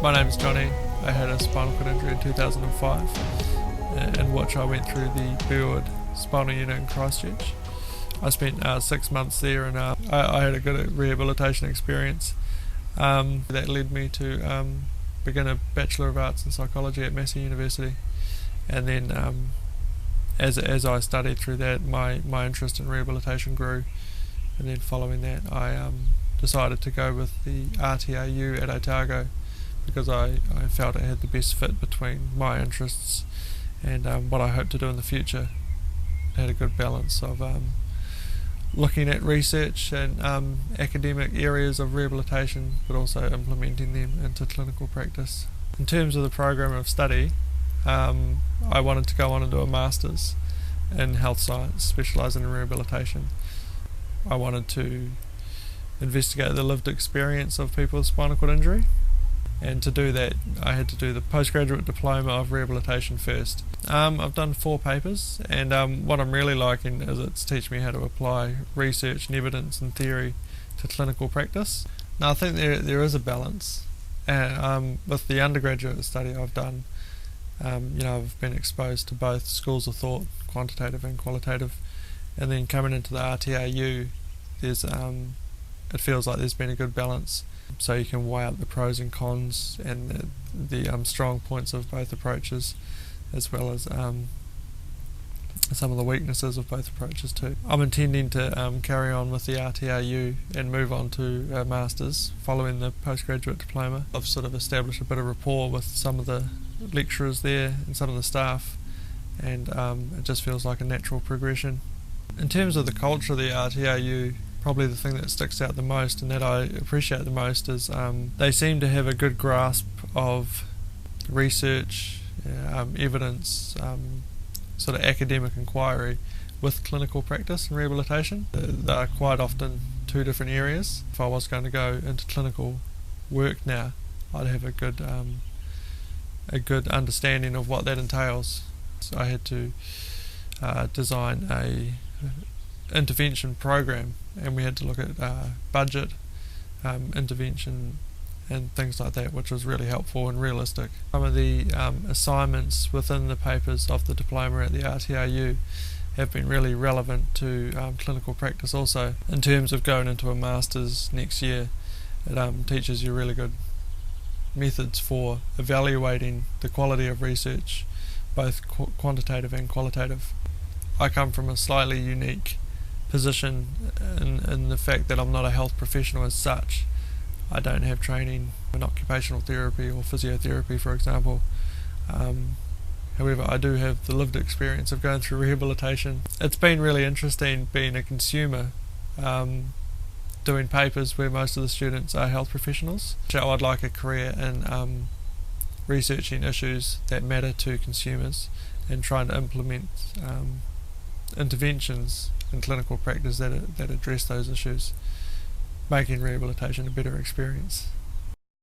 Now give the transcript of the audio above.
My name is Johnny. I had a spinal cord injury in 2005 in which I went through the Burwood spinal unit in Christchurch. I spent 6 months there and I had a good rehabilitation experience that led me to begin a Bachelor of Arts in Psychology at Massey University, and then as I studied through that, my interest in rehabilitation grew, and then following that I decided to go with the RTRU at Otago because I felt it had the best fit between my interests and what I hope to do in the future. It had a good balance of looking at research and academic areas of rehabilitation, but also implementing them into clinical practice. In terms of the program of study, I wanted to go on and do a Masters in Health Science, specialising in rehabilitation. I wanted to investigate the lived experience of people with spinal cord injury, and to do that I had to do the postgraduate diploma of rehabilitation first. I've done 4 papers, and what I'm really liking is it's teaching me how to apply research and evidence and theory to clinical practice. Now I think there is a balance, with the undergraduate study I've done. I've been exposed to both schools of thought, quantitative and qualitative, and then coming into the RTRU, it feels like there's been a good balance, so you can weigh up the pros and cons and the strong points of both approaches, as well as some of the weaknesses of both approaches too. I'm intending to carry on with the RTRU and move on to a Masters following the postgraduate diploma. I've sort of established a bit of rapport with some of the lecturers there and some of the staff, and it just feels like a natural progression. In terms of the culture of the RTRU, probably the thing that sticks out the most and that I appreciate the most is they seem to have a good grasp of research, evidence, sort of academic inquiry with clinical practice and rehabilitation. They are quite often 2 different areas. If I was going to go into clinical work now, I'd have a good understanding of what that entails. So I had to design a intervention program, and we had to look at budget, intervention and things like that, which was really helpful and realistic. Some of the assignments within the papers of the diploma at the RTRU have been really relevant to clinical practice also. In terms of going into a Masters next year, it teaches you really good methods for evaluating the quality of research, both quantitative and qualitative. I come from a slightly unique position in the fact that I'm not a health professional as such. I don't have training in occupational therapy or physiotherapy, for example. However, I do have the lived experience of going through rehabilitation. It's been really interesting being a consumer, doing papers where most of the students are health professionals. So I'd like a career in researching issues that matter to consumers and trying to implement interventions in clinical practice that address those issues, making rehabilitation a better experience.